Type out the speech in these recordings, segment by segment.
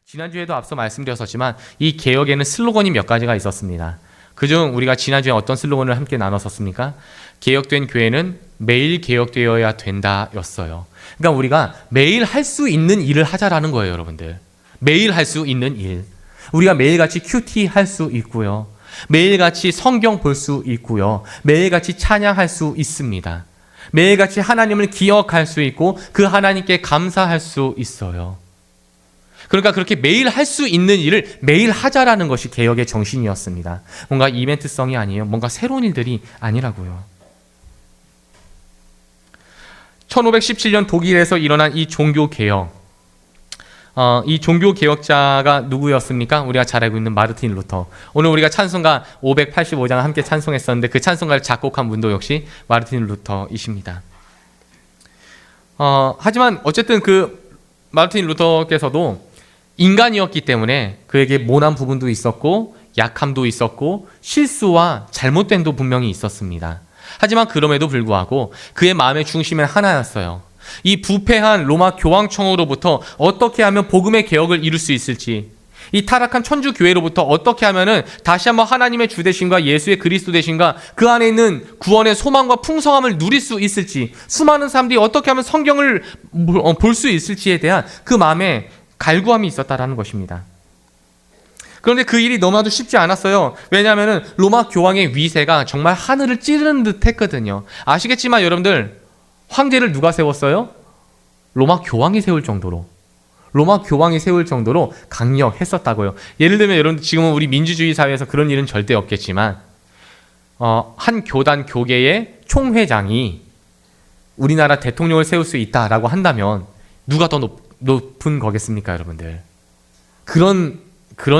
지난주에도 앞서 말씀드렸었지만 이 개혁에는 슬로건이 몇 가지가 있었습니다. 그중 우리가 지난주에 어떤 슬로건을 함께 나눴었습니까? 개혁된 교회는 매일 개혁되어야 된다 였어요. 그러니까 우리가 매일 할 수 있는 일을 하자라는 거예요, 여러분들. 매일 할 수 있는 일. 우리가 매일같이 큐티 할 수 있고요. 매일같이 성경 볼 수 있고요. 매일같이 찬양할 수 있습니다. 매일같이 하나님을 기억할 수 있고 그 하나님께 감사할 수 있어요. 그러니까 그렇게 매일 할 수 있는 일을 매일 하자라는 것이 개혁의 정신이었습니다. 뭔가 이벤트성이 아니에요. 뭔가 새로운 일들이 아니라고요. 1517년 독일에서 일어난 이 종교개혁. 이 종교개혁자가 누구였습니까? 우리가 잘 알고 있는 마르틴 루터. 오늘 우리가 찬송가 585장 함께 찬송했었는데 그 찬송가를 작곡한 분도 역시 마르틴 루터이십니다. 하지만 어쨌든 그 마르틴 루터께서도 인간이었기 때문에 그에게 모난 부분도 있었고 약함도 있었고 실수와 잘못됨도 분명히 있었습니다. 하지만 그럼에도 불구하고 그의 마음의 중심은 하나였어요. 이 부패한 로마 교황청으로부터 어떻게 하면 복음의 개혁을 이룰 수 있을지, 이 타락한 천주 교회로부터 어떻게 하면은 다시 한번 하나님의 주 되심과 예수의 그리스도 되심과 그 안에 있는 구원의 소망과 풍성함을 누릴 수 있을지, 수많은 사람들이 어떻게 하면 성경을 볼 수 있을지에 대한 그 마음에 갈구함이 있었다라는 것입니다. 그런데 그 일이 너무나도 쉽지 않았어요. 왜냐하면 로마 교황의 위세가 정말 하늘을 찌르는 듯 했거든요. 아시겠지만 여러분들, 황제를 누가 세웠어요? 로마 교황이 세울 정도로 강력했었다고요. 예를 들면 여러분, 지금은 우리 민주주의 사회에서 그런 일은 절대 없겠지만 한 교단 교계의 총회장이 우리나라 대통령을 세울 수 있다라고 한다면 누가 더 높은 거겠습니까, 여러분들? 그런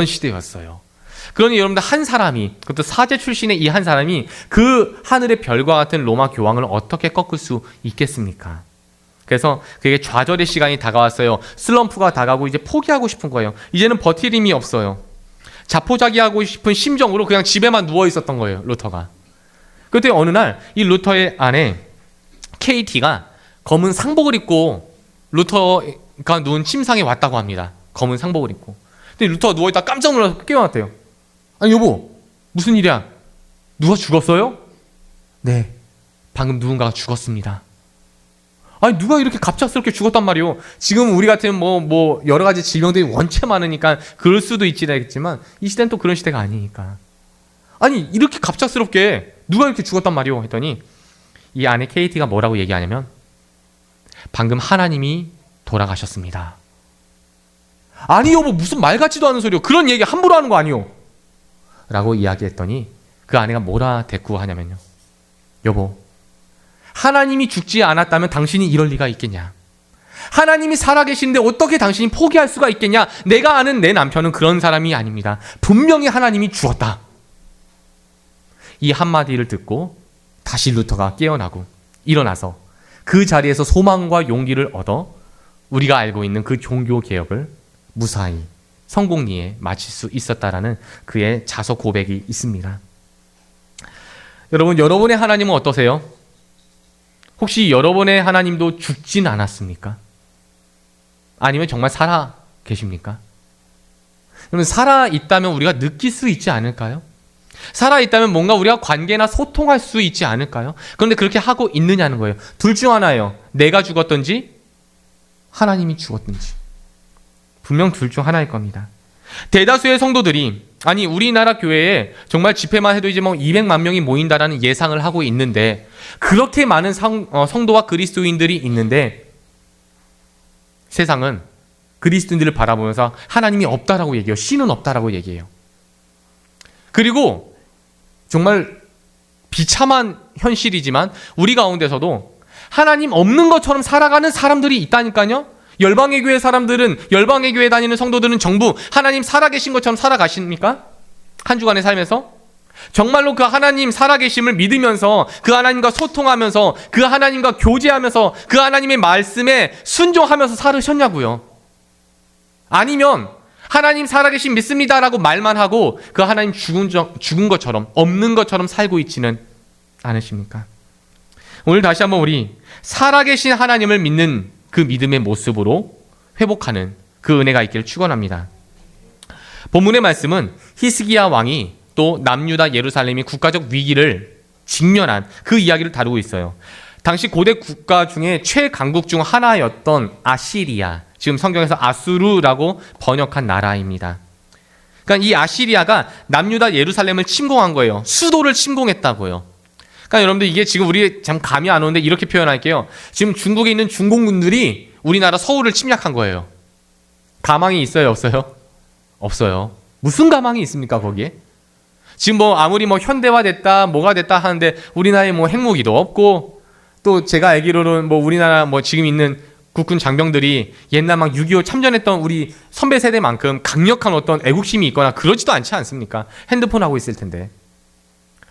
시대였어요. 그러니 여러분들, 한 사람이, 그것도 사제 출신의 이 한 사람이 그 하늘의 별과 같은 로마 교황을 어떻게 꺾을 수 있겠습니까? 그래서 그게 좌절의 시간이 다가왔어요. 슬럼프가 다가오고 이제 포기하고 싶은 거예요. 이제는 버틸 힘이 없어요. 자포자기하고 싶은 심정으로 그냥 집에만 누워 있었던 거예요, 루터가. 그때 어느 날 이 루터의 아내 KT가 검은 상복을 입고 루터가 누운 침상에 왔다고 합니다. 검은 상복을 입고. 근데 루터가 누워있다 깜짝 놀라서 깨어났대요. 아니, 여보, 무슨 일이야? 누가 죽었어요? 네, 방금 누군가가 죽었습니다. 아니, 누가 이렇게 갑작스럽게 죽었단 말이에요. 지금 우리 같은 뭐 여러 가지 질병들이 원체 많으니까 그럴 수도 있지만 이 시대는 또 그런 시대가 아니니까. 아니, 이렇게 갑작스럽게 누가 이렇게 죽었단 말이에요 했더니 이 아내 KT가 뭐라고 얘기하냐면, 방금 하나님이 돌아가셨습니다. 아니, 여보, 무슨 말 같지도 않은 소리요. 그런 얘기 함부로 하는 거 아니요 라고 이야기했더니 그 아내가 뭐라 대꾸하냐면요, 여보, 하나님이 죽지 않았다면 당신이 이럴 리가 있겠냐? 하나님이 살아계신데 어떻게 당신이 포기할 수가 있겠냐? 내가 아는 내 남편은 그런 사람이 아닙니다. 분명히 하나님이 죽었다. 이 한마디를 듣고 다시 루터가 깨어나고 일어나서 그 자리에서 소망과 용기를 얻어 우리가 알고 있는 그 종교개혁을 무사히 성공리에 마칠 수 있었다라는 그의 자서 고백이 있습니다. 여러분, 여러분의 하나님은 어떠세요? 혹시 여러분의 하나님도 죽진 않았습니까? 아니면 정말 살아 계십니까? 그러면 살아 있다면 우리가 느낄 수 있지 않을까요? 살아 있다면 뭔가 우리가 관계나 소통할 수 있지 않을까요? 그런데 그렇게 하고 있느냐는 거예요. 둘 중 하나예요. 내가 죽었든지 하나님이 죽었든지. 분명 둘 중 하나일 겁니다. 대다수의 성도들이, 아니, 우리나라 교회에 정말 집회만 해도 이제 200만 명이 모인다라는 예상을 하고 있는데, 그렇게 많은 성도와 그리스도인들이 있는데 세상은 그리스도인들을 바라보면서 하나님이 없다라고 얘기해요. 신은 없다라고 얘기해요. 그리고 정말 비참한 현실이지만 우리 가운데서도 하나님 없는 것처럼 살아가는 사람들이 있다니까요. 열방의 교회 사람들은, 열방의 교회 다니는 성도들은 전부 하나님 살아계신 것처럼 살아가십니까? 한 주간의 삶에서? 정말로 그 하나님 살아계심을 믿으면서 그 하나님과 소통하면서 그 하나님과 교제하면서 그 하나님의 말씀에 순종하면서 살으셨냐고요? 아니면 하나님 살아계심 믿습니다라고 말만 하고 그 하나님 죽은 것처럼, 없는 것처럼 살고 있지는 않으십니까? 오늘 다시 한번 우리 살아계신 하나님을 믿는 그 믿음의 모습으로 회복하는 그 은혜가 있기를 축원합니다. 본문의 말씀은 히스기야 왕이 또 남유다 예루살렘이 국가적 위기를 직면한 그 이야기를 다루고 있어요. 당시 고대 국가 중에 최강국 중 하나였던 아시리아, 지금 성경에서 아수르라고 번역한 나라입니다. 그러니까 이 아시리아가 남유다 예루살렘을 침공한 거예요. 수도를 침공했다고요. 그러니까 여러분들 이게 지금 우리 참 감이 안 오는데 이렇게 표현할게요. 지금 중국에 있는 중공군들이 우리나라 서울을 침략한 거예요. 가망이 있어요, 없어요? 없어요. 무슨 가망이 있습니까, 거기에? 지금 뭐 아무리 뭐 현대화됐다, 뭐가 됐다 하는데 우리나라에 뭐 핵무기도 없고, 또 제가 알기로는 뭐 우리나라 뭐 지금 있는 국군 장병들이 옛날 막 6.25 참전했던 우리 선배 세대만큼 강력한 어떤 애국심이 있거나 그러지도 않지 않습니까? 핸드폰 하고 있을 텐데.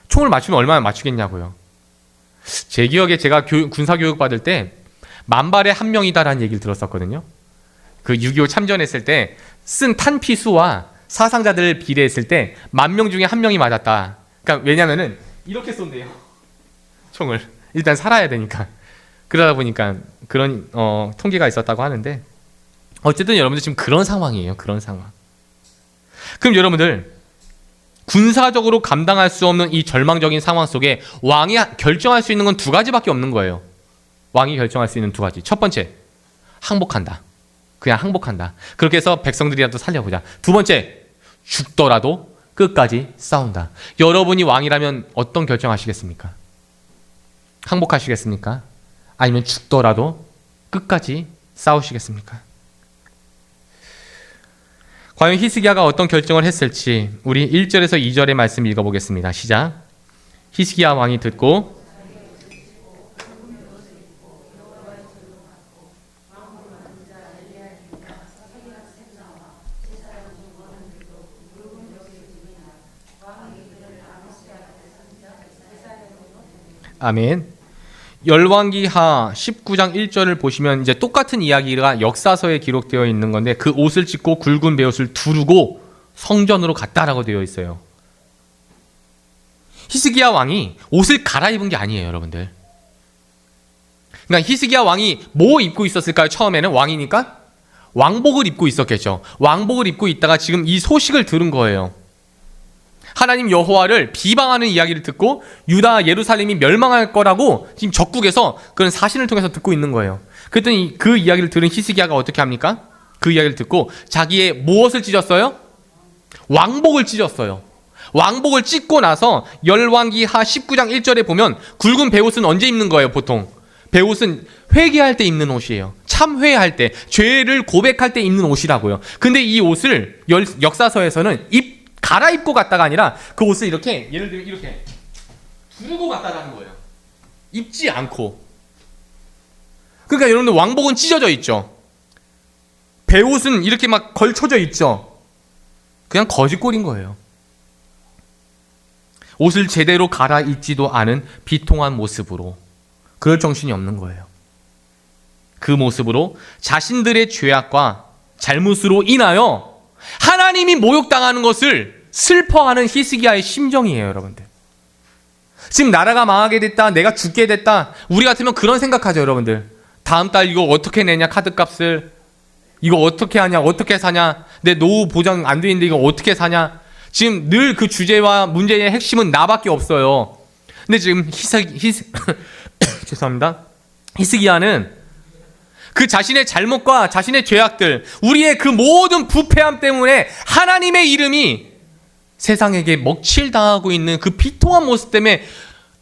총을 맞추면 얼마나 맞추겠냐고요. 제 기억에 제가 군사교육 받을 때 만발의 한 명이다라는 얘기를 들었었거든요. 그 6.25 참전했을 때 쓴 탄피수와 사상자들을 비례했을 때 10,000명 중에 1명이 맞았다. 그러니까 왜냐면은 이렇게 쏜대요. 총을. 일단 살아야 되니까. 그러다 보니까 그런 통계가 있었다고 하는데, 어쨌든 여러분들 지금 그런 상황이에요. 그런 상황. 그럼 여러분들 군사적으로 감당할 수 없는 이 절망적인 상황 속에 왕이 결정할 수 있는 건 두 가지밖에 없는 거예요. 왕이 결정할 수 있는 두 가지. 첫 번째, 항복한다. 그냥 항복한다. 그렇게 해서 백성들이라도 살려보자. 두 번째, 죽더라도 끝까지 싸운다. 여러분이 왕이라면 어떤 결정하시겠습니까? 항복하시겠습니까? 아니면 죽더라도 끝까지 싸우시겠습니까? 과연 히스기야가 어떤 결정을 했을지 우리 1절에서 2절의 말씀 읽어보겠습니다. 시작. 히스기야 왕이 듣고 아멘. 열왕기하 19장 1절을 보시면 이제 똑같은 이야기가 역사서에 기록되어 있는 건데, 그 옷을 찢고 굵은 베옷을 두르고 성전으로 갔다라고 되어 있어요. 히스기야 왕이 옷을 갈아입은 게 아니에요, 여러분들. 그러니까 히스기야 왕이 뭐 입고 있었을까요? 처음에는 왕이니까 왕복을 입고 있었겠죠. 왕복을 입고 있다가 지금 이 소식을 들은 거예요. 하나님 여호와를 비방하는 이야기를 듣고 유다 예루살렘이 멸망할 거라고 지금 적국에서 그런 사신을 통해서 듣고 있는 거예요. 그랬더니 그 이야기를 들은 히스기야가 어떻게 합니까? 그 이야기를 듣고 자기의 무엇을 찢었어요? 왕복을 찢었어요. 왕복을 찢고 나서 열왕기하 19장 1절에 보면 굵은 베옷은 언제 입는 거예요, 보통? 베옷은 회개할 때 입는 옷이에요. 참회할 때, 죄를 고백할 때 입는 옷이라고요. 근데 이 옷을 역사서에서는 갈아입고 갔다가 아니라 그 옷을 이렇게, 예를 들면 이렇게 두르고 갔다라는 거예요. 입지 않고. 그러니까 여러분들 왕복은 찢어져 있죠. 베옷은 이렇게 막 걸쳐져 있죠. 그냥 거짓골인 거예요. 옷을 제대로 갈아입지도 않은 비통한 모습으로, 그럴 정신이 없는 거예요. 그 모습으로 자신들의 죄악과 잘못으로 인하여 하나님이 모욕당하는 것을 슬퍼하는 히스기야의 심정이에요, 여러분들. 지금 나라가 망하게 됐다, 내가 죽게 됐다. 우리 같으면 그런 생각하죠, 여러분들. 다음 달 이거 어떻게 내냐, 카드값을. 이거 어떻게 하냐, 어떻게 사냐. 내 노후 보장 안 돼 있는데 이거 어떻게 사냐. 지금 늘 그 주제와 문제의 핵심은 나밖에 없어요. 근데 지금 죄송합니다. 히스기야는 그 자신의 잘못과 자신의 죄악들, 우리의 그 모든 부패함 때문에 하나님의 이름이 세상에게 먹칠당하고 있는 그 비통한 모습 때문에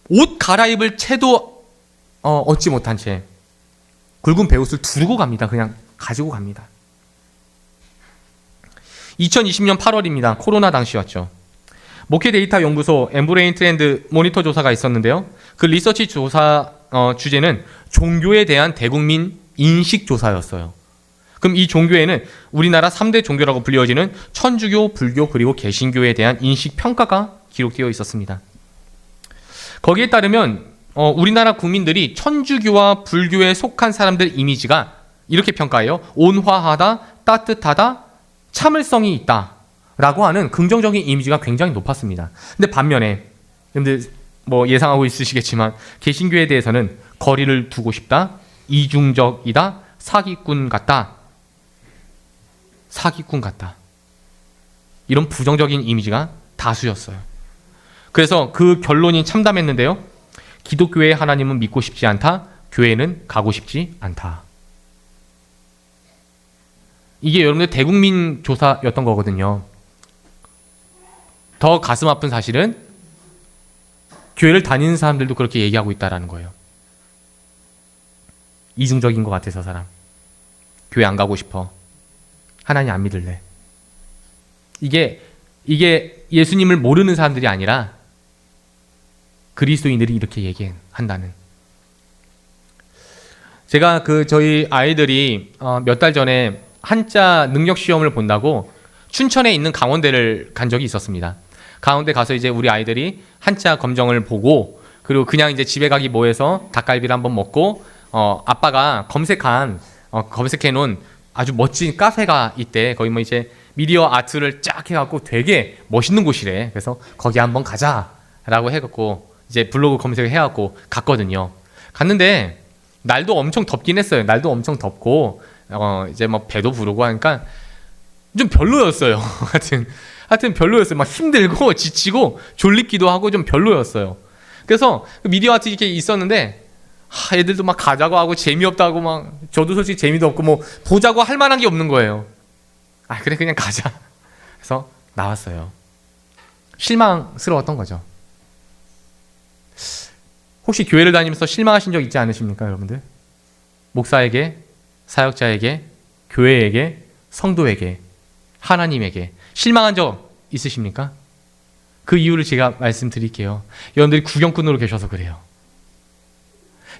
옷 갈아입을 채도 얻지 못한 채 굵은 베옷을 두르고 갑니다. 그냥 가지고 갑니다. 2020년 8월입니다. 코로나 당시였죠. 목회 데이터 연구소 엠브레인 트렌드 모니터 조사가 있었는데요. 그 리서치 조사 주제는 종교에 대한 대국민 인식 조사였어요. 그럼 이 종교에는 우리나라 3대 종교라고 불리워지는 천주교, 불교, 그리고 개신교에 대한 인식 평가가 기록되어 있었습니다. 거기에 따르면 우리나라 국민들이 천주교와 불교에 속한 사람들 이미지가 이렇게 평가해요. 온화하다, 따뜻하다, 참을성이 있다 라고 하는 긍정적인 이미지가 굉장히 높았습니다. 근데 반면에 여러분들 뭐 예상하고 있으시겠지만 개신교에 대해서는 거리를 두고 싶다, 이중적이다, 사기꾼 같다. 사기꾼 같다. 이런 부정적인 이미지가 다수였어요. 그래서 그 결론이 참담했는데요. 기독교의 하나님은 믿고 싶지 않다. 교회는 가고 싶지 않다. 이게 여러분들 대국민 조사였던 거거든요. 더 가슴 아픈 사실은 교회를 다니는 사람들도 그렇게 얘기하고 있다는 거예요. 이중적인 것 같아서 사람. 교회 안 가고 싶어. 하나님 안 믿을래. 이게 예수님을 모르는 사람들이 아니라 그리스도인들이 이렇게 얘기한다는. 제가 저희 아이들이 몇 달 전에 한자 능력 시험을 본다고 춘천에 있는 강원대를 간 적이 있었습니다. 강원대 가서 이제 우리 아이들이 한자 검정을 보고 그리고 그냥 이제 집에 가기 뭐해서 닭갈비를 한번 먹고 아빠가 검색해 놓은 아주 멋진 카페가 있대. 거기 뭐 이제 미디어 아트를 쫙 해갖고 되게 멋있는 곳이래. 그래서 거기 한번 가자라고 해갖고 이제 블로그 검색을 해갖고 갔거든요. 갔는데 날도 엄청 덥긴 했어요. 날도 엄청 덥고 이제 뭐 배도 부르고 하니까 좀 별로였어요. 하여튼 별로였어요. 막 힘들고 지치고 졸립기도 하고 좀 별로였어요. 그래서 미디어 아트 이렇게 있었는데 애들도 막 가자고 하고 재미없다고 막 저도 솔직히 재미도 없고 뭐 보자고 할 만한 게 없는 거예요. 그래 그냥 가자. 그래서 나왔어요. 실망스러웠던 거죠. 혹시 교회를 다니면서 실망하신 적 있지 않으십니까, 여러분들? 목사에게, 사역자에게, 교회에게, 성도에게, 하나님에게 실망한 적 있으십니까? 그 이유를 제가 말씀드릴게요. 여러분들이 구경꾼으로 계셔서 그래요.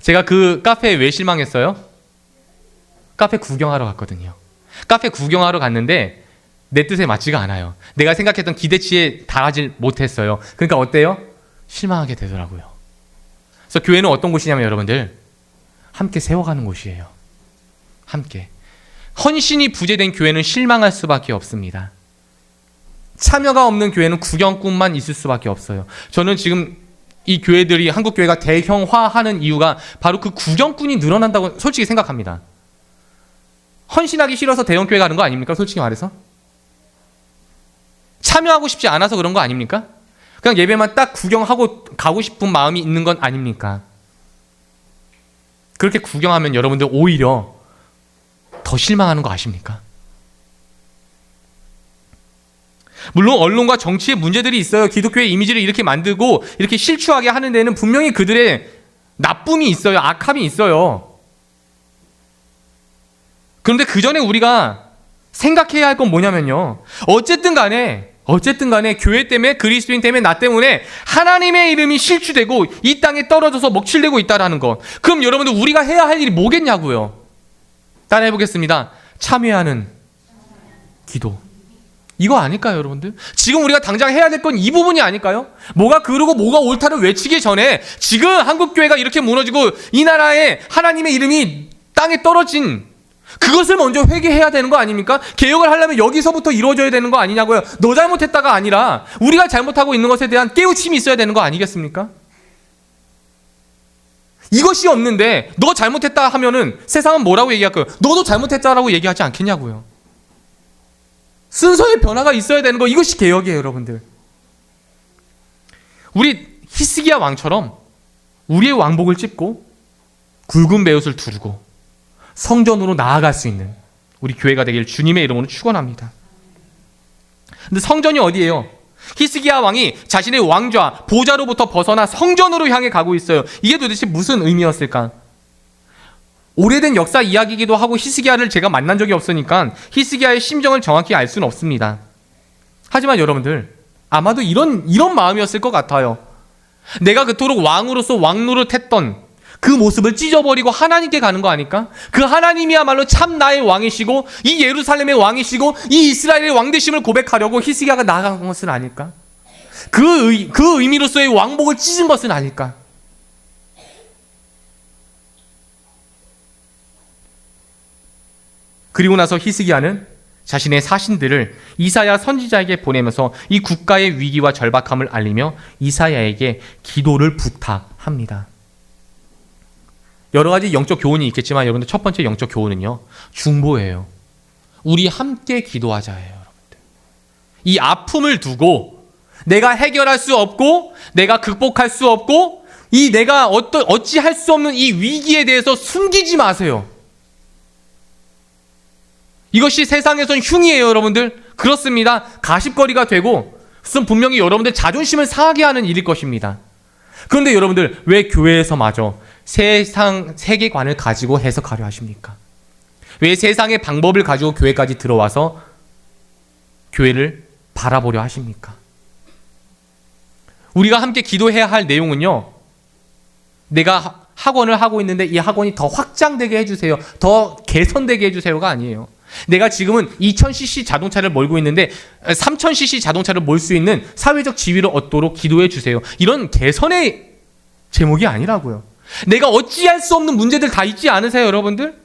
제가 그 카페에 왜 실망했어요? 카페 구경하러 갔거든요. 카페 구경하러 갔는데 내 뜻에 맞지가 않아요. 내가 생각했던 기대치에 달하지 못했어요. 그러니까 어때요? 실망하게 되더라고요. 그래서 교회는 어떤 곳이냐면 여러분들 함께 세워가는 곳이에요. 함께. 헌신이 부재된 교회는 실망할 수밖에 없습니다. 참여가 없는 교회는 구경꾼만 있을 수밖에 없어요. 저는 지금 이 교회들이 한국 교회가 대형화하는 이유가 바로 그 구경꾼이 늘어난다고 솔직히 생각합니다. 헌신하기 싫어서 대형 교회 가는 거 아닙니까? 솔직히 말해서. 참여하고 싶지 않아서 그런 거 아닙니까? 그냥 예배만 딱 구경하고 가고 싶은 마음이 있는 건 아닙니까? 그렇게 구경하면 여러분들 오히려 더 실망하는 거 아십니까? 물론 언론과 정치의 문제들이 있어요. 기독교의 이미지를 이렇게 만들고 이렇게 실추하게 하는 데는 분명히 그들의 나쁨이 있어요. 악함이 있어요. 그런데 그 전에 우리가 생각해야 할 건 뭐냐면요. 어쨌든 간에 교회 때문에 그리스도인 때문에 나 때문에 하나님의 이름이 실추되고 이 땅에 떨어져서 먹칠되고 있다라는 것. 그럼 여러분들 우리가 해야 할 일이 뭐겠냐고요. 따라해 보겠습니다. 참여하는 기도. 이거 아닐까요, 여러분들? 지금 우리가 당장 해야 될 건 이 부분이 아닐까요? 뭐가 그르고 뭐가 옳다를 외치기 전에 지금 한국교회가 이렇게 무너지고 이 나라에 하나님의 이름이 땅에 떨어진 그것을 먼저 회개해야 되는 거 아닙니까? 개혁을 하려면 여기서부터 이루어져야 되는 거 아니냐고요. 너 잘못했다가 아니라 우리가 잘못하고 있는 것에 대한 깨우침이 있어야 되는 거 아니겠습니까? 이것이 없는데 너 잘못했다 하면은 세상은 뭐라고 얘기할까요? 너도 잘못했다라고 얘기하지 않겠냐고요. 순서의 변화가 있어야 되는 거, 이것이 개혁이에요, 여러분들. 우리 히스기야 왕처럼 우리의 왕복을 찝고 굵은 베옷을 두르고 성전으로 나아갈 수 있는 우리 교회가 되길 주님의 이름으로 축원합니다. 근데 성전이 어디예요? 히스기야 왕이 자신의 왕좌, 보좌로부터 벗어나 성전으로 향해 가고 있어요. 이게 도대체 무슨 의미였을까? 오래된 역사 이야기이기도 하고 히스기야를 제가 만난 적이 없으니까 히스기야의 심정을 정확히 알 수는 없습니다. 하지만 여러분들 아마도 이런 마음이었을 것 같아요. 내가 그토록 왕으로서 왕노릇했던 그 모습을 찢어버리고 하나님께 가는 거 아닐까? 그 하나님이야말로 참 나의 왕이시고 이 예루살렘의 왕이시고 이 이스라엘의 왕되심을 고백하려고 히스기야가 나아간 것은 아닐까? 그 의미로서의 왕복을 찢은 것은 아닐까? 그리고 나서 히스기야는 자신의 사신들을 이사야 선지자에게 보내면서 이 국가의 위기와 절박함을 알리며 이사야에게 기도를 부탁합니다. 여러 가지 영적 교훈이 있겠지만 여러분들 첫 번째 영적 교훈은요. 중보예요. 우리 함께 기도하자예요, 여러분들. 이 아픔을 두고 내가 해결할 수 없고 내가 극복할 수 없고 이 내가 어찌할 수 없는 이 위기에 대해서 숨기지 마세요. 이것이 세상에선 흉이에요, 여러분들. 그렇습니다. 가십거리가 되고 그것은 분명히 여러분들 자존심을 상하게 하는 일일 것입니다. 그런데 여러분들 왜 교회에서마저 세상 세계관을 가지고 해석하려 하십니까? 왜 세상의 방법을 가지고 교회까지 들어와서 교회를 바라보려 하십니까? 우리가 함께 기도해야 할 내용은요, 내가 학원을 하고 있는데 이 학원이 더 확장되게 해주세요, 더 개선되게 해주세요가 아니에요. 내가 지금은 2000cc 자동차를 몰고 있는데 3000cc 자동차를 몰 수 있는 사회적 지위를 얻도록 기도해 주세요. 이런 개선의 제목이 아니라고요. 내가 어찌할 수 없는 문제들 다 있지 않으세요, 여러분들?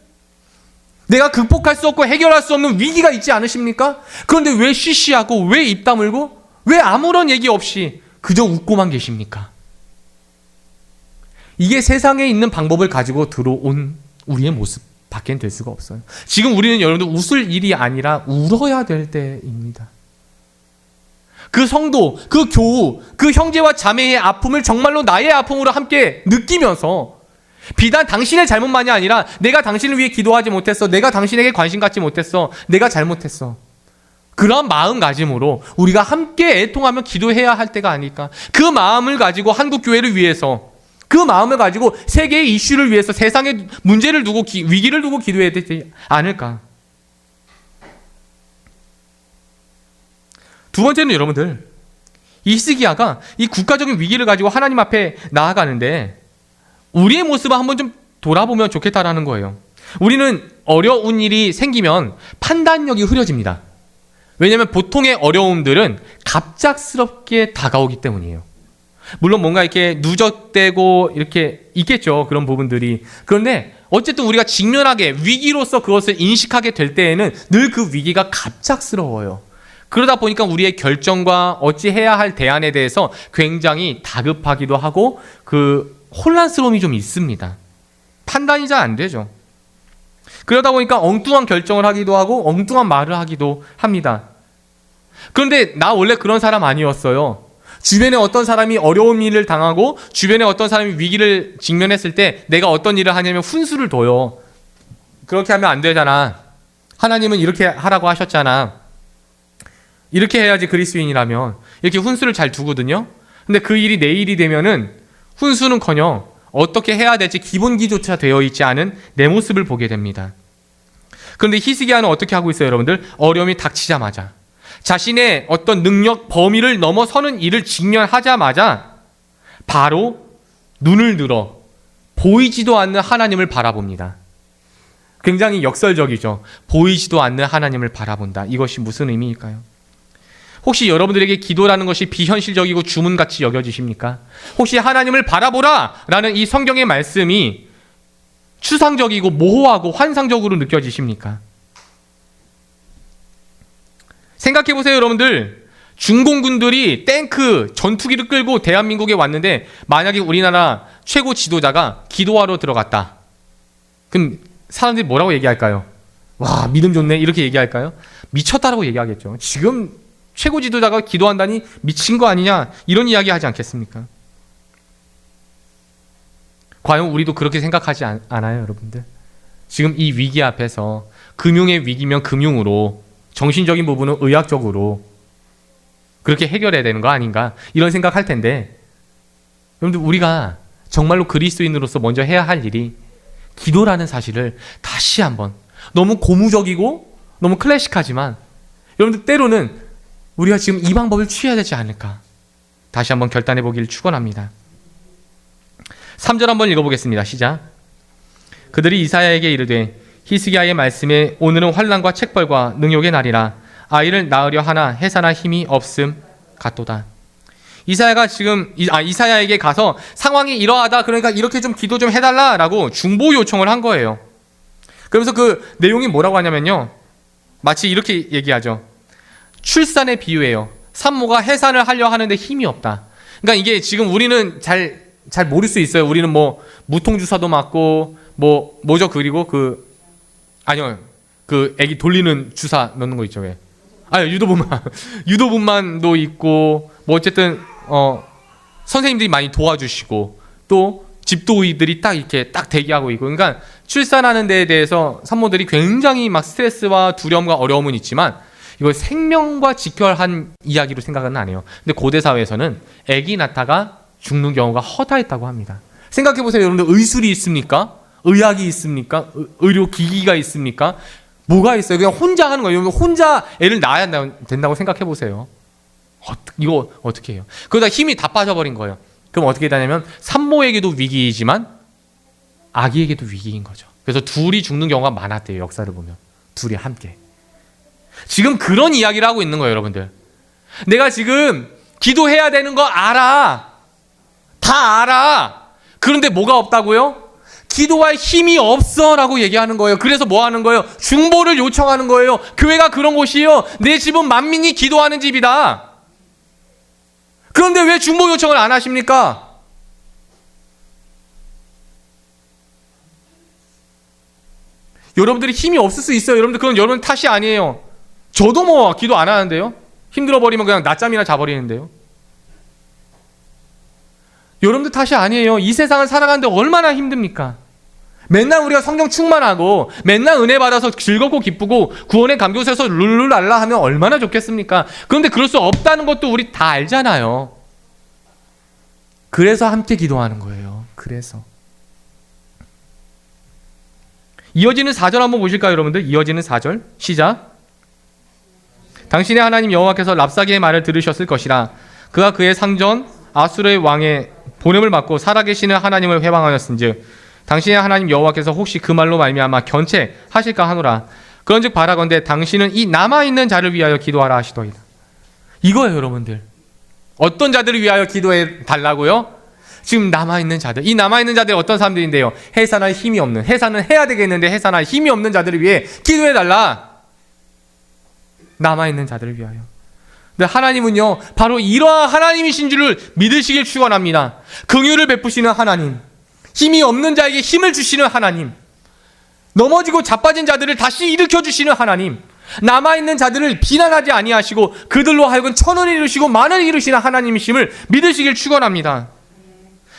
내가 극복할 수 없고 해결할 수 없는 위기가 있지 않으십니까? 그런데 왜 쉬쉬하고 왜 입 다물고 왜 아무런 얘기 없이 그저 웃고만 계십니까? 이게 세상에 있는 방법을 가지고 들어온 우리의 모습 밖엔 될 수가 없어요. 지금 우리는 여러분들 웃을 일이 아니라 울어야 될 때입니다. 그 성도, 그 교우, 그 형제와 자매의 아픔을 정말로 나의 아픔으로 함께 느끼면서 비단 당신의 잘못만이 아니라 내가 당신을 위해 기도하지 못했어, 내가 당신에게 관심 갖지 못했어, 내가 잘못했어, 그런 마음가짐으로 우리가 함께 애통하며 기도해야 할 때가 아닐까. 그 마음을 가지고 한국교회를 위해서, 그 마음을 가지고 세계의 이슈를 위해서 세상의 문제를 두고 위기를 두고 기도해야 되지 않을까. 두 번째는 여러분들, 히스기야가 이 국가적인 위기를 가지고 하나님 앞에 나아가는데 우리의 모습을 한번 좀 돌아보면 좋겠다라는 거예요. 우리는 어려운 일이 생기면 판단력이 흐려집니다. 왜냐하면 보통의 어려움들은 갑작스럽게 다가오기 때문이에요. 물론 뭔가 이렇게 누적되고 이렇게 있겠죠, 그런 부분들이. 그런데 어쨌든 우리가 직면하게 위기로서 그것을 인식하게 될 때에는 늘 그 위기가 갑작스러워요. 그러다 보니까 우리의 결정과 어찌해야 할 대안에 대해서 굉장히 다급하기도 하고 그 혼란스러움이 좀 있습니다. 판단이 잘 안 되죠. 그러다 보니까 엉뚱한 결정을 하기도 하고 엉뚱한 말을 하기도 합니다. 그런데 나 원래 그런 사람 아니었어요. 주변에 어떤 사람이 어려운 일을 당하고 주변에 어떤 사람이 위기를 직면했을 때 내가 어떤 일을 하냐면 훈수를 둬요. 그렇게 하면 안 되잖아. 하나님은 이렇게 하라고 하셨잖아. 이렇게 해야지 그리스도인이라면. 이렇게 훈수를 잘 두거든요. 근데 그 일이 내 일이 되면은 훈수는커녕 어떻게 해야 될지 기본기조차 되어 있지 않은 내 모습을 보게 됩니다. 그런데 히스기야는 어떻게 하고 있어요, 여러분들? 어려움이 닥치자마자 자신의 어떤 능력 범위를 넘어서는 일을 직면하자마자 바로 눈을 들어 보이지도 않는 하나님을 바라봅니다. 굉장히 역설적이죠. 보이지도 않는 하나님을 바라본다. 이것이 무슨 의미일까요? 혹시 여러분들에게 기도라는 것이 비현실적이고 주문같이 여겨지십니까? 혹시 하나님을 바라보라 라는 이 성경의 말씀이 추상적이고 모호하고 환상적으로 느껴지십니까? 생각해보세요, 여러분들. 중공군들이 탱크, 전투기를 끌고 대한민국에 왔는데 만약에 우리나라 최고 지도자가 기도하러 들어갔다. 그럼 사람들이 뭐라고 얘기할까요? 와, 믿음 좋네, 이렇게 얘기할까요? 미쳤다라고 얘기하겠죠. 지금 최고 지도자가 기도한다니 미친 거 아니냐, 이런 이야기 하지 않겠습니까? 과연 우리도 그렇게 생각하지 않아요, 여러분들? 지금 이 위기 앞에서 금융의 위기면 금융으로, 정신적인 부분은 의학적으로 그렇게 해결해야 되는 거 아닌가, 이런 생각할 텐데, 여러분들 우리가 정말로 그리스도인으로서 먼저 해야 할 일이 기도라는 사실을 다시 한번, 너무 고무적이고 너무 클래식하지만 여러분들 때로는 우리가 지금 이 방법을 취해야 되지 않을까, 다시 한번 결단해 보기를 축원합니다. 3절 한번 읽어보겠습니다. 시작. 그들이 이사야에게 이르되 히스기야의 말씀에 오늘은 환난과 책벌과 능욕의 날이라 아이를 낳으려 하나 해사나 힘이 없음 같도다. 이사야가 지금 이사야에게 가서 상황이 이러하다, 그러니까 이렇게 좀 기도 좀 해달라라고 중보 요청을 한 거예요. 그러면서 그 내용이 뭐라고 하냐면요, 마치 이렇게 얘기하죠. 출산에 비유해요. 산모가 해산을 하려 하는데 힘이 없다. 그러니까 이게 지금 우리는 잘 모를 수 있어요. 우리는 뭐 무통주사도 맞고 뭐죠, 그리고 아니요, 그 애기 돌리는 주사 넣는 거 있죠. 왜? 유도분만. 유도분만도 있고, 뭐 어쨌든, 선생님들이 많이 도와주시고, 또 집도의들이 딱 이렇게 딱 대기하고 있고, 그러니까 출산하는 데에 대해서 산모들이 굉장히 막 스트레스와 두려움과 어려움은 있지만, 이걸 생명과 직결한 이야기로 생각은 안 해요. 근데 고대 사회에서는 아기 낳다가 죽는 경우가 허다했다고 합니다. 생각해 보세요, 여러분들. 의술이 있습니까? 의학이 있습니까? 의료기기가 있습니까? 뭐가 있어요? 그냥 혼자 하는 거예요. 혼자 애를 낳아야 된다고 생각해 보세요. 이거 어떻게 해요? 그러다 힘이 다 빠져버린 거예요. 그럼 어떻게 되냐면 산모에게도 위기이지만 아기에게도 위기인 거죠. 그래서 둘이 죽는 경우가 많았대요. 역사를 보면 둘이 함께. 지금 그런 이야기를 하고 있는 거예요, 여러분들. 내가 지금 기도해야 되는 거 알아. 다 알아. 그런데 뭐가 없다고요? 기도할 힘이 없어 라고 얘기하는 거예요. 그래서 뭐 하는 거예요? 중보를 요청하는 거예요. 교회가 그런 곳이에요. 내 집은 만민이 기도하는 집이다. 그런데 왜 중보 요청을 안 하십니까? 여러분들이 힘이 없을 수 있어요. 여러분들 그건 여러분 탓이 아니에요. 저도 뭐 기도 안 하는데요. 힘들어 버리면 그냥 낮잠이나 자버리는데요. 여러분들 탓이 아니에요. 이 세상을 살아가는데 얼마나 힘듭니까? 맨날 우리가 성경 충만하고 맨날 은혜 받아서 즐겁고 기쁘고 구원의 감격에서 룰루랄라 하면 얼마나 좋겠습니까? 그런데 그럴 수 없다는 것도 우리 다 알잖아요. 그래서 함께 기도하는 거예요. 그래서 이어지는 4절 한번 보실까요, 여러분들? 이어지는 4절 시작. 당신의 하나님 여호와께서 랍사게의 말을 들으셨을 것이라. 그가 그의 상전 아수르의 왕의 보냄을 받고 살아계시는 하나님을 회방하였은즉 당신의 하나님 여호와께서 혹시 그 말로 말미암아 견책하실까 하노라. 그런즉 바라건대 당신은 이 남아있는 자를 위하여 기도하라 하시더이다. 이거예요, 여러분들. 어떤 자들을 위하여 기도해 달라고요? 지금 남아있는 자들. 이 남아있는 자들이 어떤 사람들인데요? 해산할 힘이 없는, 해산은 해야 되겠는데 해산할 힘이 없는 자들을 위해 기도해 달라. 남아있는 자들을 위하여. 근데 하나님은요, 바로 이러한 하나님이신 줄을 믿으시길 축원합니다. 긍휼을 베푸시는 하나님, 힘이 없는 자에게 힘을 주시는 하나님, 넘어지고 자빠진 자들을 다시 일으켜 주시는 하나님, 남아있는 자들을 비난하지 아니하시고 그들로 하여금 천을 이루시고 만을 이루시는 하나님이심을 믿으시길 축원합니다.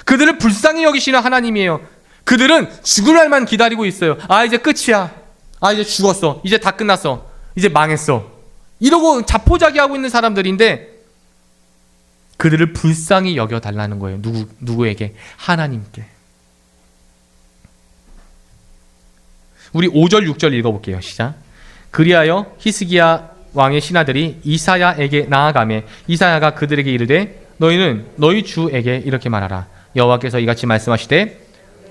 그들을 불쌍히 여기시는 하나님이에요. 그들은 죽을 날만 기다리고 있어요. 아, 이제 끝이야. 아, 이제 죽었어. 이제 다 끝났어. 이제 망했어. 이러고 자포자기하고 있는 사람들인데 그들을 불쌍히 여겨달라는 거예요. 누구에게? 하나님께. 우리 5절 6절 읽어볼게요. 시작. 그리하여 히스기야 왕의 신하들이 이사야에게 나아가매 이사야가 그들에게 이르되 너희는 너희 주에게 이렇게 말하라. 여호와께서 이같이 말씀하시되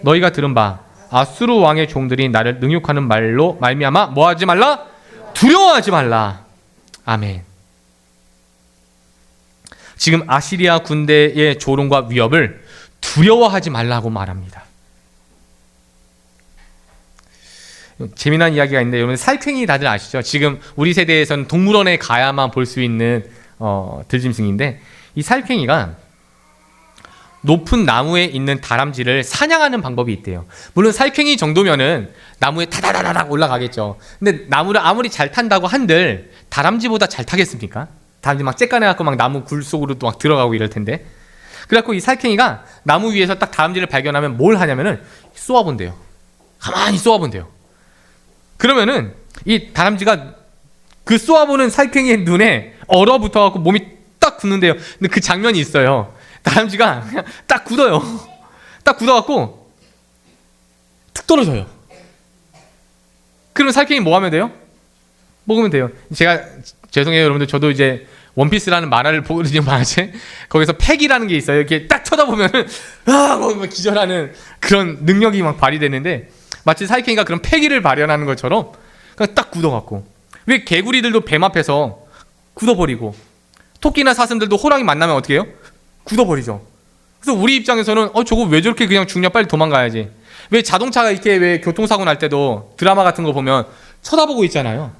너희가 들은 바 아수르 왕의 종들이 나를 능욕하는 말로 말미암아 뭐하지 말라? 두려워하지 말라. 아멘. 지금 아시리아 군대의 조롱과 위협을 두려워하지 말라고 말합니다. 재미난 이야기가 있는데 여러분 살쾡이 다들 아시죠? 지금 우리 세대에서는 동물원에 가야만 볼 수 있는 들짐승인데 이 살쾡이가 높은 나무에 있는 다람쥐를 사냥하는 방법이 있대요. 물론 살쾡이 정도면은 나무에 타다다다닥 올라가겠죠. 근데 나무를 아무리 잘 탄다고 한들 다람쥐보다 잘 타겠습니까? 다람쥐 막 째까내갖고 막 나무 굴 속으로 또 막 들어가고 이럴 텐데. 그래갖고 이 살쾡이가 나무 위에서 딱 다람쥐를 발견하면 뭘 하냐면은 쏘아본대요. 가만히 쏘아본대요. 그러면은 이 다람쥐가 그 쏘아보는 살쾡이의 눈에 얼어붙어갖고 몸이 딱 굳는데요. 근데 그 장면이 있어요. 다람쥐가 그냥 딱 굳어요. 딱 굳어갖고 툭 떨어져요. 그러면 살쾡이 뭐 하면 돼요? 먹으면 돼요. 제가 죄송해요 여러분들. 저도 이제 원피스라는 만화를 보거든요. 만화책. 거기서 팩이라는 게 있어요. 이렇게 딱 쳐다보면은 막 기절하는 그런 능력이 막 발휘되는데 마치 살쾡이가 그런 패기를 발현하는 것처럼 그냥 딱 굳어갖고. 왜 개구리들도 뱀 앞에서 굳어버리고 토끼나 사슴들도 호랑이 만나면 어떻게 해요? 굳어버리죠. 그래서 우리 입장에서는 저거 왜 저렇게 그냥 죽냐, 빨리 도망가야지. 왜 자동차가 이렇게 왜 교통사고 날 때도 드라마 같은 거 보면 쳐다보고 있잖아요.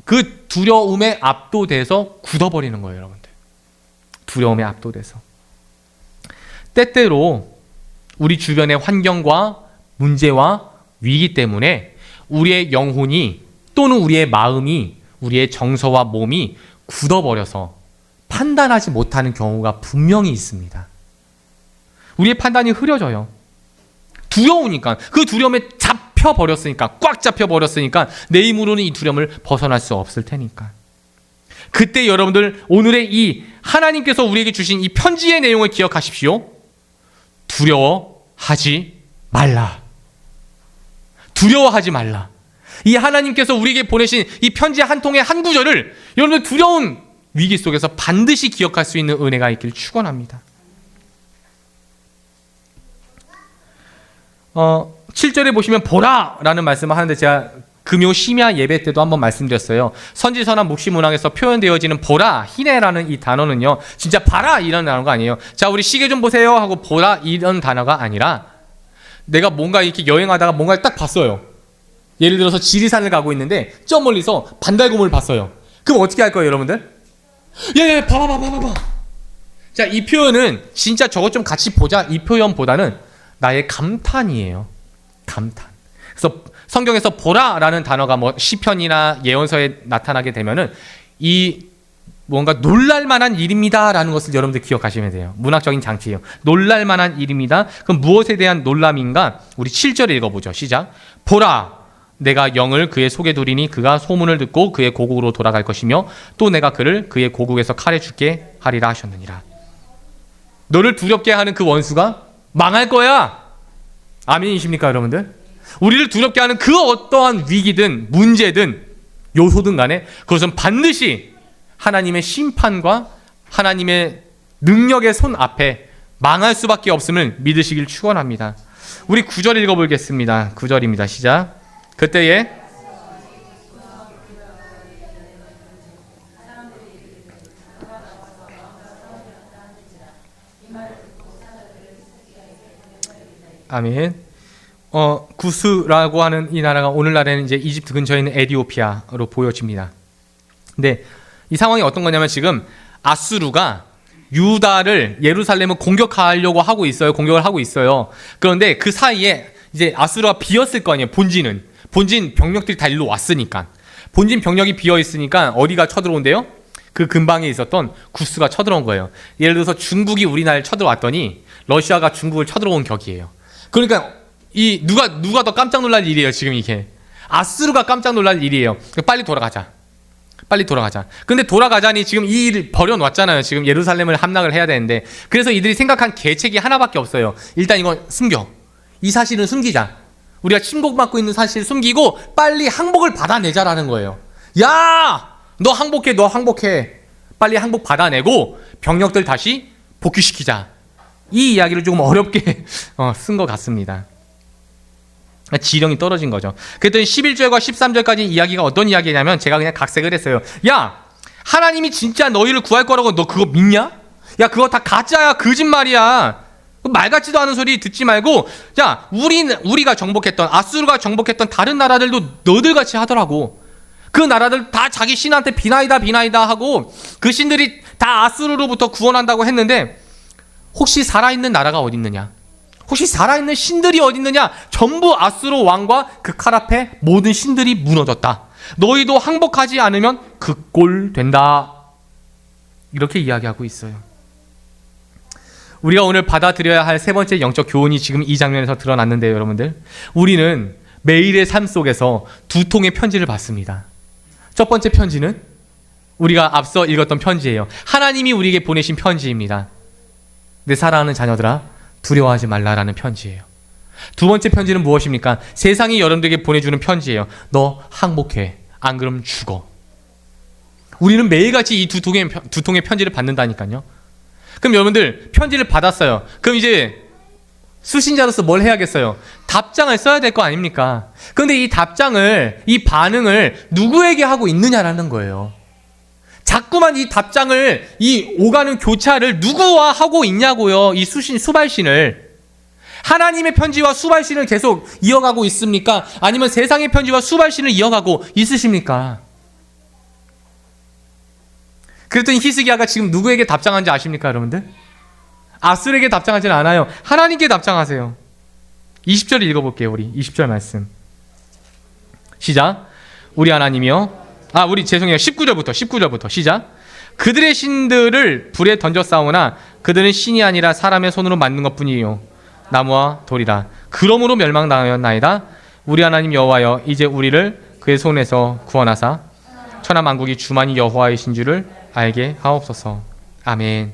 그 두려움에 압도돼서 굳어버리는 거예요, 여러분들. 두려움에 압도돼서. 때때로 우리 주변의 환경과 문제와 위기 때문에 우리의 영혼이 또는 우리의 마음이 우리의 정서와 몸이 굳어버려서 판단하지 못하는 경우가 분명히 있습니다. 우리의 판단이 흐려져요. 두려우니까, 그 두려움에 잡혀버렸으니까, 꽉 잡혀버렸으니까 내 힘으로는 이 두려움을 벗어날 수 없을 테니까. 그때 여러분들 오늘의 이 하나님께서 우리에게 주신 이 편지의 내용을 기억하십시오. 두려워하지 말라. 두려워하지 말라. 이 하나님께서 우리에게 보내신 이 편지 한 통의 한 구절을 여러분들 두려운 위기 속에서 반드시 기억할 수 있는 은혜가 있길 축원합니다. 7절에 보시면 보라! 라는 말씀을 하는데 제가 금요 심야 예배 때도 한번 말씀드렸어요. 선지서나 묵시문학에서 표현되어지는 보라, 히네라는 이 단어는요, 진짜 봐라! 이런 단어가 아니에요. 자, 우리 시계 좀 보세요! 하고 보라! 이런 단어가 아니라 내가 뭔가 이렇게 여행하다가 뭔가를 딱 봤어요. 예를 들어서 지리산을 가고 있는데 저 멀리서 반달곰을 봤어요. 그럼 어떻게 할 거예요, 여러분들? 예, 봐봐. 자, 이 표현은 진짜 저것 좀 같이 보자 이 표현보다는 나의 감탄이에요. 감탄. 그래서 성경에서 보라라는 단어가 뭐 시편이나 예언서에 나타나게 되면은 이 뭔가 놀랄만한 일입니다라는 것을 여러분들 기억하시면 돼요. 문학적인 장치예요. 놀랄만한 일입니다. 그럼 무엇에 대한 놀람인가? 우리 7절 읽어보죠. 시작. 보라, 내가 영을 그의 속에 두리니 그가 소문을 듣고 그의 고국으로 돌아갈 것이며 또 내가 그를 그의 고국에서 칼에 죽게 하리라 하셨느니라. 너를 두렵게 하는 그 원수가 망할 거야. 아멘이십니까, 여러분들? 우리를 두렵게 하는 그 어떠한 위기든 문제든 요소든 간에 그것은 반드시 하나님의 심판과 하나님의 능력의 손 앞에 망할 수밖에 없음을 믿으시길 축원합니다. 우리 9절 읽어보겠습니다. 9절입니다. 시작. 그때에 아멘. 구스라고 하는 이 나라가 오늘날에는 이제 이집트 근처에 있는 에티오피아로 보여집니다. 근데 이 상황이 어떤 거냐면 지금 아수르가 유다를 예루살렘을 공격하려고 하고 있어요. 공격을 하고 있어요. 그런데 그 사이에 이제 아수르가 비었을 거 아니에요. 본진 병력들이 다 일로 왔으니까. 본진 병력이 비어 있으니까 어디가 쳐들어온대요? 그 근방에 있었던 구스가 쳐들어온 거예요. 예를 들어서 중국이 우리나라를 쳐들어왔더니 러시아가 중국을 쳐들어온 격이에요. 그러니까 이 누가 더 깜짝 놀랄 일이에요. 지금 이게 아수르가 깜짝 놀랄 일이에요. 빨리 돌아가자. 근데 돌아가자니 지금 이 일을 버려놨잖아요. 지금 예루살렘을 함락을 해야 되는데. 그래서 이들이 생각한 계책이 하나밖에 없어요. 일단 이건 숨겨. 이 사실은 숨기자. 우리가 침공받고 있는 사실을 숨기고 빨리 항복을 받아내자라는 거예요. 야! 너 항복해. 빨리 항복 받아내고 병력들 다시 복귀시키자. 이 이야기를 조금 어렵게 쓴 것 같습니다. 지령이 떨어진 거죠. 그랬더니 11절과 13절까지 이야기가 어떤 이야기냐면 제가 그냥 각색을 했어요. 야, 하나님이 진짜 너희를 구할 거라고 너 그거 믿냐? 야, 그거 다 가짜야. 거짓말이야. 말 같지도 않은 소리 듣지 말고, 야, 우리가 정복했던, 아수르가 정복했던 다른 나라들도 너들 같이 하더라고. 그 나라들 다 자기 신한테 비나이다 하고 그 신들이 다 아수르로부터 구원한다고 했는데 혹시 살아있는 나라가 어디 있느냐? 혹시 살아있는 신들이 어디 있느냐? 전부 아수르 왕과 그 칼 앞에 모든 신들이 무너졌다. 너희도 항복하지 않으면 그 꼴 된다. 이렇게 이야기하고 있어요. 우리가 오늘 받아들여야 할 세 번째 영적 교훈이 지금 이 장면에서 드러났는데요, 여러분들. 우리는 매일의 삶 속에서 두 통의 편지를 받습니다. 첫 번째 편지는 우리가 앞서 읽었던 편지예요. 하나님이 우리에게 보내신 편지입니다. 내 사랑하는 자녀들아, 두려워하지 말라라는 편지예요. 두 번째 편지는 무엇입니까? 세상이 여러분들에게 보내주는 편지예요. 너 항복해. 안 그러면 죽어. 우리는 매일같이 이 두 통의 편지를 받는다니까요. 그럼 여러분들 편지를 받았어요. 그럼 이제 수신자로서 뭘 해야겠어요? 답장을 써야 될 거 아닙니까? 그런데 이 답장을, 이 반응을 누구에게 하고 있느냐라는 거예요. 자꾸만 이 답장을, 이 오가는 교차를 누구와 하고 있냐고요. 이 수발신을. 하나님의 편지와 수발신을 계속 이어가고 있습니까? 아니면 세상의 편지와 수발신을 이어가고 있으십니까? 그랬더니 히스기야가 지금 누구에게 답장한지 아십니까, 여러분들? 아수르에게 답장하지는 않아요. 하나님께 답장하세요. 20절 읽어볼게요. 우리 20절 말씀 시작. 우리 하나님이여, 우리 죄송해요. 19절부터 시작. 그들의 신들을 불에 던졌사오나 그들은 신이 아니라 사람의 손으로 만든 것뿐이요 나무와 돌이라. 그러므로 멸망당하였나이다. 우리 하나님 여호와여, 이제 우리를 그의 손에서 구원하사 천하 만국이 주만이 여호와이신 줄을 알게 하옵소서. 아멘.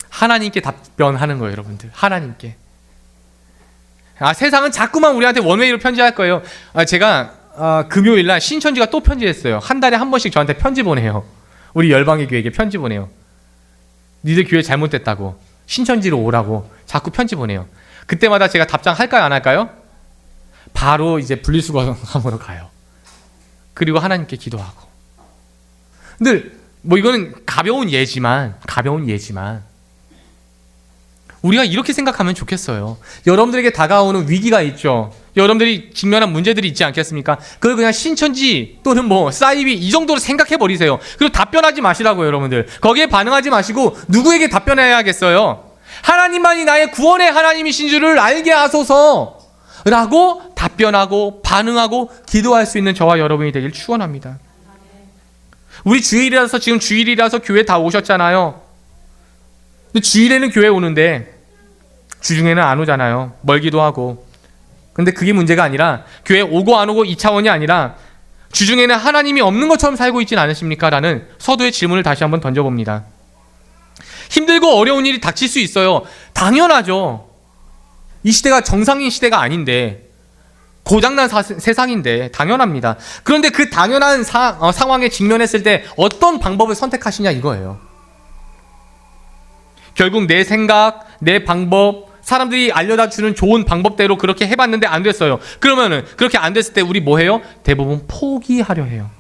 하나님께 답변하는 거예요, 여러분들. 하나님께. 세상은 자꾸만 우리한테 원웨이로 편지할 거예요. 제가 금요일날 신천지가 또 편지했어요. 한 달에 한 번씩 저한테 편지 보내요. 우리 열방의 교회에게 편지 보내요. 니들 교회 잘못됐다고, 신천지로 오라고 자꾸 편지 보내요. 그때마다 제가 답장할까요, 안 할까요? 바로 이제 분리수거함으로 가요. 그리고 하나님께 기도하고. 근데 뭐 이거는 가벼운 예지만 우리가 이렇게 생각하면 좋겠어요. 여러분들에게 다가오는 위기가 있죠. 여러분들이 직면한 문제들이 있지 않겠습니까? 그걸 그냥 신천지 또는 사이비 이 정도로 생각해 버리세요. 그리고 답변하지 마시라고요, 여러분들. 거기에 반응하지 마시고 누구에게 답변해야겠어요? 하나님만이 나의 구원의 하나님이신 줄을 알게 하소서 라고 답변하고 반응하고 기도할 수 있는 저와 여러분이 되길 축원합니다. 우리 주일이라서, 지금 주일이라서 교회 다 오셨잖아요. 근데 주일에는 교회 오는데 주중에는 안 오잖아요. 멀기도 하고. 근데 그게 문제가 아니라, 교회 오고 안 오고 이 차원이 아니라 주중에는 하나님이 없는 것처럼 살고 있진 않으십니까? 라는 서두의 질문을 다시 한번 던져봅니다. 힘들고 어려운 일이 닥칠 수 있어요. 당연하죠. 이 시대가 정상인 시대가 아닌데, 고장난 세상인데 당연합니다. 그런데 그 당연한 상황에 직면했을 때 어떤 방법을 선택하시냐 이거예요. 결국 내 생각, 내 방법, 사람들이 알려다 주는 좋은 방법대로 그렇게 해봤는데 안 됐어요. 그러면은 그렇게 안 됐을 때 우리 뭐 해요? 대부분 포기하려 해요.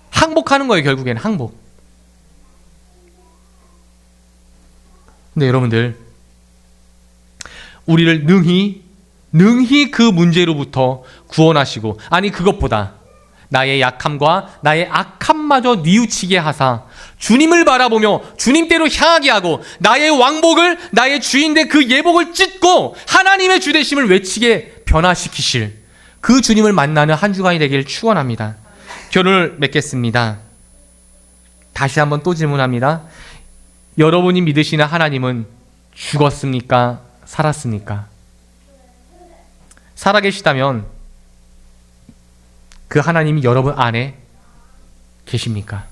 항복하는 거예요, 결국에는 항복. 근데 여러분들, 우리를 능히 그 문제로부터 구원하시고, 아니 그것보다 나의 약함과 나의 악함마저 뉘우치게 하사 주님을 바라보며 주님께로 향하게 하고, 나의 왕복을, 나의 주인된 그 예복을 찢고 하나님의 주되심을 외치게 변화시키실 그 주님을 만나는 한 주간이 되길 축원합니다. 결론을 맺겠습니다. 다시 한번 또 질문합니다. 여러분이 믿으시는 하나님은 죽었습니까? 살았습니까? 살아계시다면 그 하나님이 여러분 안에 계십니까?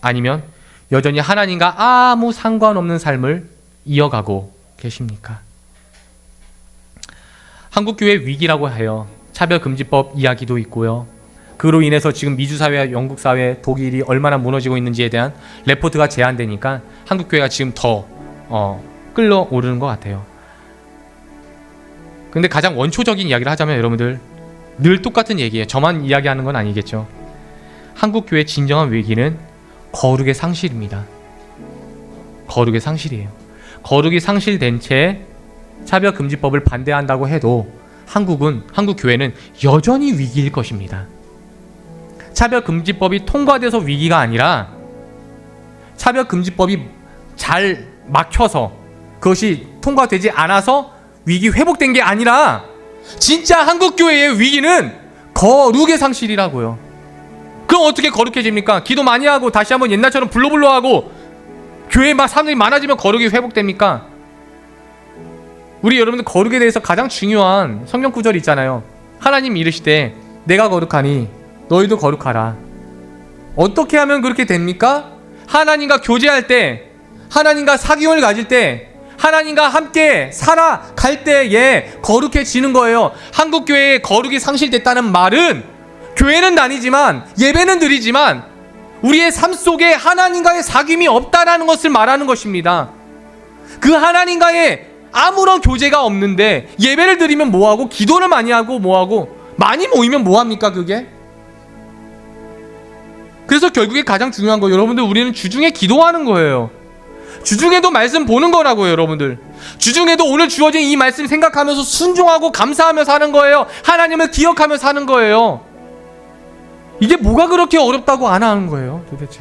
아니면 여전히 하나님과 아무 상관없는 삶을 이어가고 계십니까? 한국교회 위기라고 해요. 차별금지법 이야기도 있고요. 그로 인해서 지금 미주사회와 영국사회, 독일이 얼마나 무너지고 있는지에 대한 레포트가 제한되니까 한국교회가 지금 더 끌어오르는 것 같아요. 근데 가장 원초적인 이야기를 하자면 여러분들, 늘 똑같은 얘기예요. 저만 이야기하는 건 아니겠죠. 한국교회의 진정한 위기는 거룩의 상실입니다. 거룩의 상실이에요. 거룩이 상실된 채 차별금지법을 반대한다고 해도 한국교회는 여전히 위기일 것입니다. 차별금지법이 통과돼서 위기가 아니라, 차별금지법이 잘 막혀서 그것이 통과되지 않아서 위기 회복된 게 아니라, 진짜 한국교회의 위기는 거룩의 상실이라고요. 그럼 어떻게 거룩해집니까? 기도 많이 하고 다시 한번 옛날처럼 불러불러하고 교회에 막 사람들이 많아지면 거룩이 회복됩니까? 우리 여러분들 거룩에 대해서 가장 중요한 성경 구절이 있잖아요. 하나님 이르시되 내가 거룩하니 너희도 거룩하라. 어떻게 하면 그렇게 됩니까? 하나님과 교제할 때, 하나님과 사귐을 가질 때, 하나님과 함께 살아갈 때에 거룩해지는 거예요. 한국교회의 거룩이 상실됐다는 말은, 교회는 다니지만 예배는 드리지만 우리의 삶 속에 하나님과의 사귐이 없다라는 것을 말하는 것입니다. 그 하나님과의 아무런 교제가 없는데 예배를 드리면 뭐하고, 기도를 많이 하고 뭐하고, 많이 모이면 뭐합니까 그게? 그래서 결국에 가장 중요한 거, 여러분들, 우리는 주중에 기도하는 거예요. 주중에도 말씀 보는 거라고요, 여러분들. 주중에도 오늘 주어진 이 말씀 생각하면서 순종하고 감사하며 사는 거예요. 하나님을 기억하며 사는 거예요. 이게 뭐가 그렇게 어렵다고 안 하는 거예요, 도대체?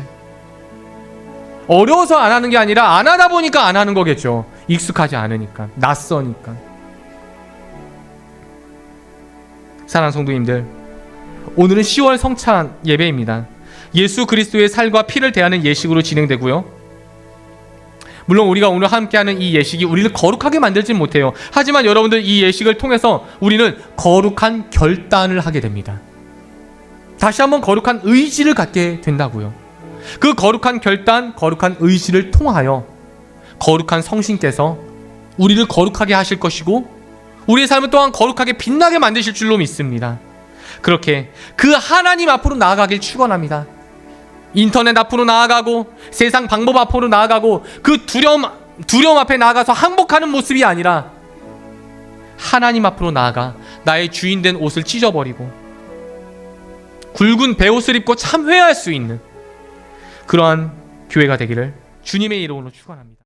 어려워서 안 하는 게 아니라 안 하다 보니까 안 하는 거겠죠. 익숙하지 않으니까, 낯서니까. 사랑하는 성도님들, 오늘은 10월 성찬 예배입니다. 예수 그리스도의 살과 피를 대하는 예식으로 진행되고요. 물론 우리가 오늘 함께하는 이 예식이 우리를 거룩하게 만들진 못해요. 하지만 여러분들 이 예식을 통해서 우리는 거룩한 결단을 하게 됩니다. 다시 한번 거룩한 의지를 갖게 된다고요. 그 거룩한 결단, 거룩한 의지를 통하여 거룩한 성신께서 우리를 거룩하게 하실 것이고 우리의 삶을 또한 거룩하게 빛나게 만드실 줄로 믿습니다. 그렇게 그 하나님 앞으로 나아가길 축원합니다. 인터넷 앞으로 나아가고 세상 방법 앞으로 나아가고 그 두려움 앞에 나아가서 항복하는 모습이 아니라 하나님 앞으로 나아가 나의 주인된 옷을 찢어버리고 굵은 베옷을 입고 참회할 수 있는 그러한 교회가 되기를 주님의 이름으로 축원합니다.